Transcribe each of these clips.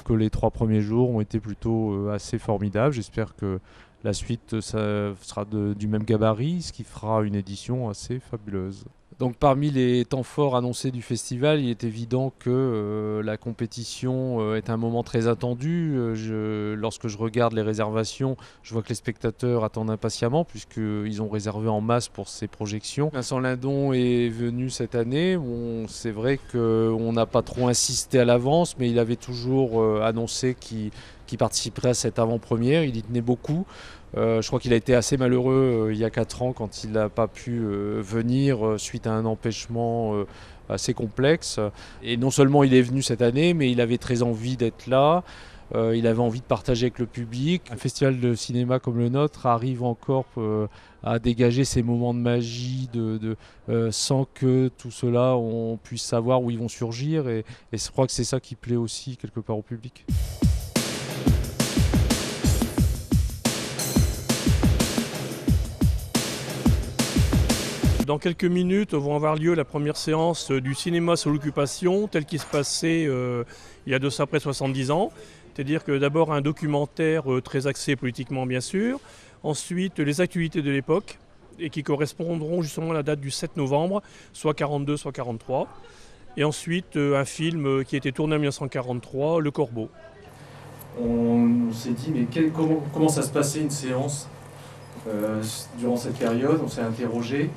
que les 3 premiers jours ont été plutôt assez formidables. J'espère que la suite ça sera du même gabarit, ce qui fera une édition assez fabuleuse. Donc parmi les temps forts annoncés du festival, il est évident que la compétition est un moment très attendu. Lorsque je regarde les réservations, je vois que les spectateurs attendent impatiemment puisqu'ils ont réservé en masse pour ces projections. Vincent Lindon est venu cette année. C'est vrai qu'on n'a pas trop insisté à l'avance, mais il avait toujours annoncé qu'il participerait à cette avant-première. Il y tenait beaucoup. Je crois qu'il a été assez malheureux il y a 4 ans quand il n'a pas pu venir suite à un empêchement assez complexe. Et non seulement il est venu cette année, mais il avait très envie d'être là. Il avait envie de partager avec le public. Un festival de cinéma comme le nôtre arrive encore à dégager ces moments de magie sans que tout cela, on puisse savoir où ils vont surgir. Et je crois que c'est ça qui plaît aussi quelque part au public. Dans quelques minutes vont avoir lieu la première séance du cinéma sur l'occupation, tel qu'il se passait il y a de ça près 70 ans. C'est-à-dire que d'abord un documentaire très axé politiquement bien sûr, ensuite les activités de l'époque, et qui correspondront justement à la date du 7 novembre, soit 42, soit 43. Et ensuite un film qui a été tourné en 1943, Le Corbeau. On s'est dit, mais comment ça se passait une séance durant cette période? On s'est interrogé.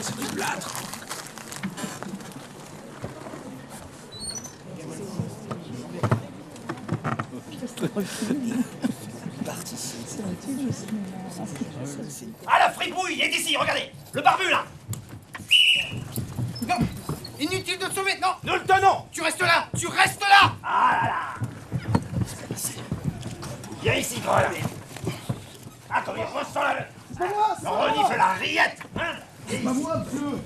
C'est du plâtre. Ah la fripouille, il est ici, regardez. Le barbu là. Non, inutile de te sauver, non. Nous le tenons. Tu restes là, tu restes là. Ah là là. Viens ici, Grelin. Ah, comme il ressent la... On renifle la rillette, hein. C'est pas moi, monsieur.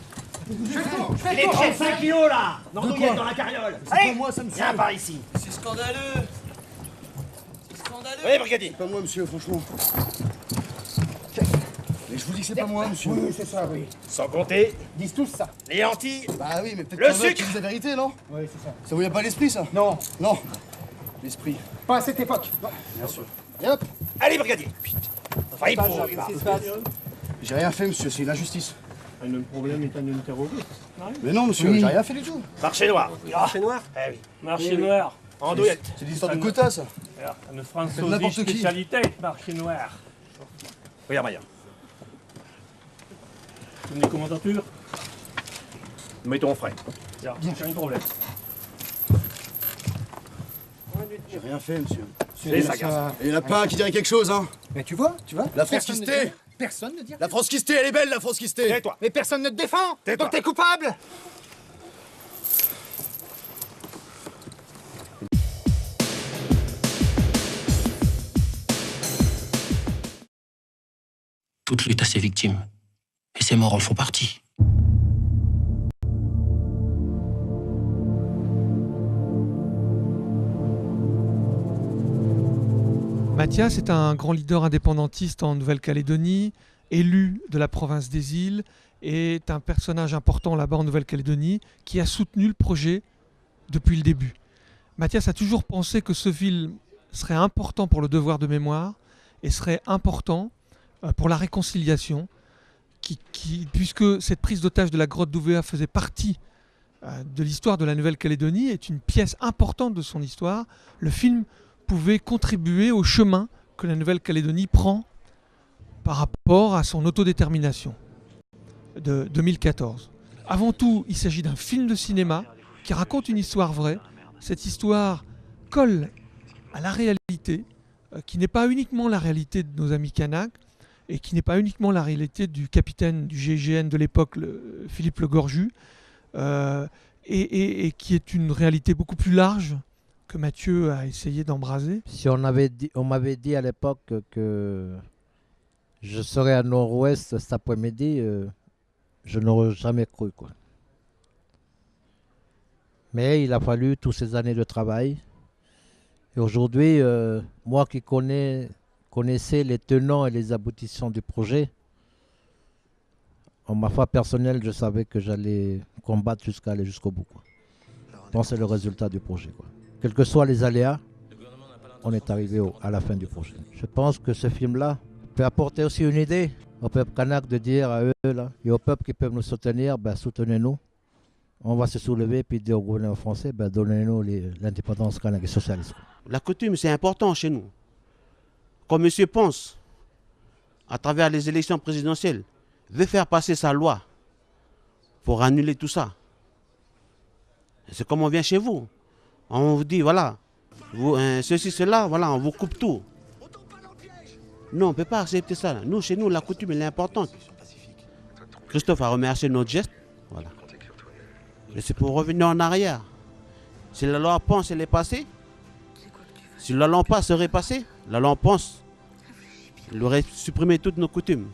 Il est 35 kilos là. Nandouillette dans la carriole. C'est pas moi, ça, monsieur. Viens par ici. C'est scandaleux. C'est scandaleux. Oui, brigadier. C'est pas moi, monsieur, franchement. Mais je vous dis que c'est pas moi, monsieur. Oui, c'est ça, oui. Sans compter Ils disent tous ça. les lentilles. Bah oui, mais peut-être Le qu'il y en a sucre. qui disent la vérité, non? Oui, c'est ça. Ça vous y a pas l'esprit, ça? Non, Non. L'esprit. pas à cette époque. Non. Bien sûr. Et hop. Allez, brigadier. Enfin, il faut, là. J'ai rien fait, monsieur, c'est une injustice. Le problème est un terroriste. Mais non, monsieur, j'ai rien fait du tout. Marché noir. Marché noir. Eh oui. Marché noir. Andouillette. C'est l'histoire de quota, ça. Une n'importe franzose qui. spécialité, marché noir. Regarde, Maya. Une commandature. Nous mettons au frais. Bien, j'ai un problème. J'ai rien fait, monsieur. C'est ça, garçon. Et il y en a pas un qui dirait quelque chose, hein. Mais tu vois. La France Personne qui ne se tait. dit- Personne ne dit rien. La France qui se tait, elle est belle, la France qui se tait. Tais-toi. Mais personne ne te défend. Tais-toi. Donc t'es coupable. Toute lutte a ses victimes. Et ces morts en font partie. Mathias est un grand leader indépendantiste en Nouvelle-Calédonie, élu de la province des îles, et est un personnage important là-bas en Nouvelle-Calédonie qui a soutenu le projet depuis le début. Mathias a toujours pensé que ce film serait important pour le devoir de mémoire et serait important pour la réconciliation, puisque cette prise d'otage de la grotte d'Ouvéa faisait partie de l'histoire de la Nouvelle-Calédonie, est une pièce importante de son histoire. Le film pouvait contribuer au chemin que la Nouvelle-Calédonie prend par rapport à son autodétermination de 2014. Avant tout, il s'agit d'un film de cinéma qui raconte une histoire vraie. Cette histoire colle à la réalité, qui n'est pas uniquement la réalité de nos amis Kanaks, et qui n'est pas uniquement la réalité du capitaine du GIGN de l'époque, Philippe Le Gorju, et qui est une réalité beaucoup plus large que Mathieu a essayé d'embraser. Si on m'avait dit à l'époque que je serais à Nord-Ouest cet après-midi, je n'aurais jamais cru, quoi. Mais il a fallu toutes ces années de travail. Et aujourd'hui, moi qui connaissais les tenants et les aboutissants du projet, en ma foi personnelle, je savais que j'allais combattre jusqu'à aller jusqu'au bout, quoi. Alors, Donc c'est le résultat du projet, quoi. Quels que soient les aléas, on est arrivé à la fin du projet. Je pense que ce film-là peut apporter aussi une idée au peuple kanak de dire à eux là, et au peuple qui peuvent nous soutenir, soutenez-nous. On va se soulever puis dire au gouvernement français, donnez-nous l'indépendance kanak et socialiste. La coutume, c'est important chez nous. Comme M. Ponce, à travers les élections présidentielles, veut faire passer sa loi pour annuler tout ça. C'est comme on vient chez vous. On vous dit, voilà, vous, ceci, cela, voilà, on vous coupe tout. Non, on ne peut pas accepter ça. Nous, chez nous, la coutume, elle est importante. Christophe a remercié notre geste. Voilà. Et c'est pour revenir en arrière. Si la loi Ponce, elle est passée, si la loi Ponce serait passée, la loi Ponce, elle aurait supprimé toutes nos coutumes.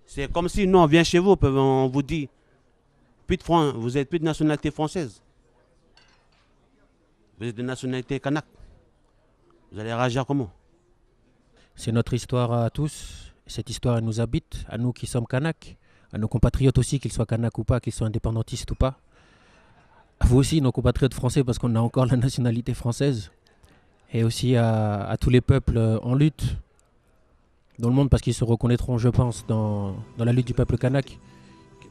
C'est comme si nous, on vient chez vous, on vous dit, vous n'êtes plus de nationalité française. Vous êtes de nationalité kanak. Vous allez réagir comment? C'est notre histoire à tous. Cette histoire, elle nous habite, à nous qui sommes kanak, à nos compatriotes aussi, qu'ils soient kanak ou pas, qu'ils soient indépendantistes ou pas. À vous aussi, nos compatriotes français, parce qu'on a encore la nationalité française. Et aussi à tous les peuples en lutte dans le monde, parce qu'ils se reconnaîtront, je pense, dans la lutte du peuple kanak.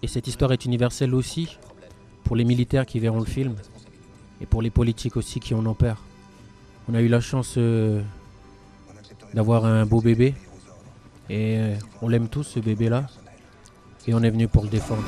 Et cette histoire est universelle aussi pour les militaires qui verront le film et pour les politiques aussi qui en ont peur. On a eu la chance d'avoir un beau bébé et on l'aime tous, ce bébé-là, et on est venu pour le défendre.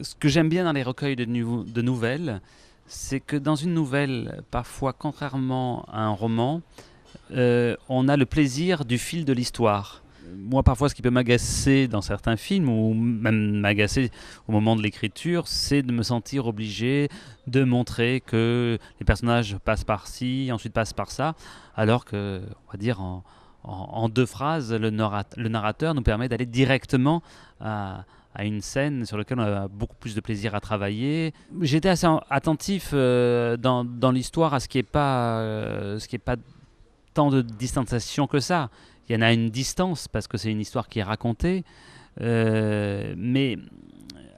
Ce que j'aime bien dans les recueils de nouvelles, c'est que dans une nouvelle, parfois contrairement à un roman, on a le plaisir du fil de l'histoire. Moi, parfois, ce qui peut m'agacer dans certains films, ou même m'agacer au moment de l'écriture, c'est de me sentir obligé de montrer que les personnages passent par ci, ensuite passent par ça, alors que, on va dire, en deux phrases, le narrateur nous permet d'aller directement à une scène sur laquelle on a beaucoup plus de plaisir à travailler. J'étais assez attentif dans l'histoire à ce qui n'est pas tant de distanciation que ça. Il y en a une distance parce que c'est une histoire qui est racontée, mais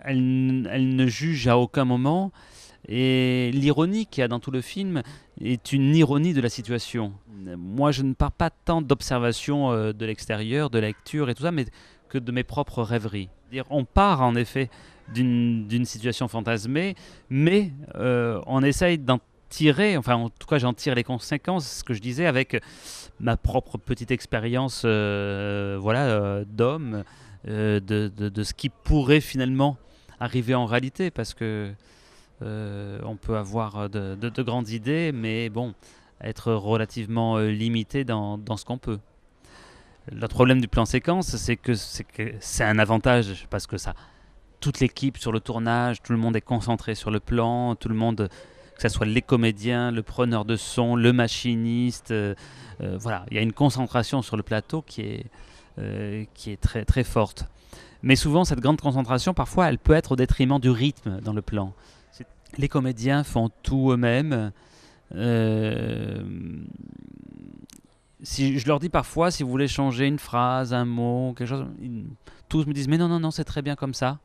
elle ne juge à aucun moment. Et l'ironie qu'il y a dans tout le film est une ironie de la situation. Moi, je ne pars pas tant d'observation de l'extérieur, de lecture et tout ça, mais que de mes propres rêveries. On part en effet d'une situation fantasmée, mais on essaye d'en tirer, enfin en tout cas j'en tire les conséquences, ce que je disais, avec ma propre petite expérience d'homme, de ce qui pourrait finalement arriver en réalité, parce que on peut avoir de grandes idées, mais bon, être relativement limité dans ce qu'on peut. Le problème du plan séquence, c'est que c'est un avantage, parce que toute l'équipe sur le tournage, tout le monde est concentré sur le plan, tout le monde, que ce soit les comédiens, le preneur de son, le machiniste, voilà, il y a une concentration sur le plateau qui est très, très forte. Mais souvent, cette grande concentration, parfois, elle peut être au détriment du rythme dans le plan. Les comédiens font tout eux-mêmes. Si je leur dis parfois, si vous voulez changer une phrase, un mot, quelque chose, tous me disent mais non, c'est très bien comme ça,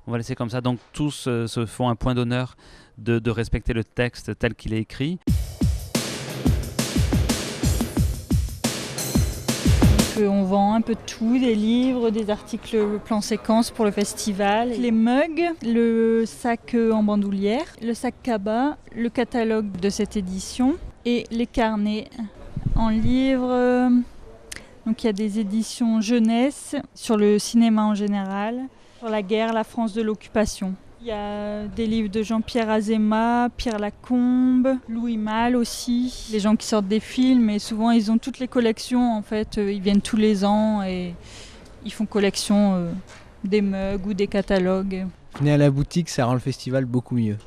on va laisser comme ça. Donc tous se font un point d'honneur de respecter le texte tel qu'il est écrit. On vend un peu de tout, des livres, des articles plan séquence pour le festival, les mugs, le sac en bandoulière, le sac cabas, le catalogue de cette édition et les carnets en livre. Donc il y a des éditions jeunesse sur le cinéma en général, sur la guerre, la France de l'occupation. Il y a des livres de Jean-Pierre Azéma, Pierre Lacombe, Louis Malle aussi. Les gens qui sortent des films, et souvent ils ont toutes les collections en fait. Ils viennent tous les ans et ils font collection des mugs ou des catalogues. Venez à la boutique, ça rend le festival beaucoup mieux.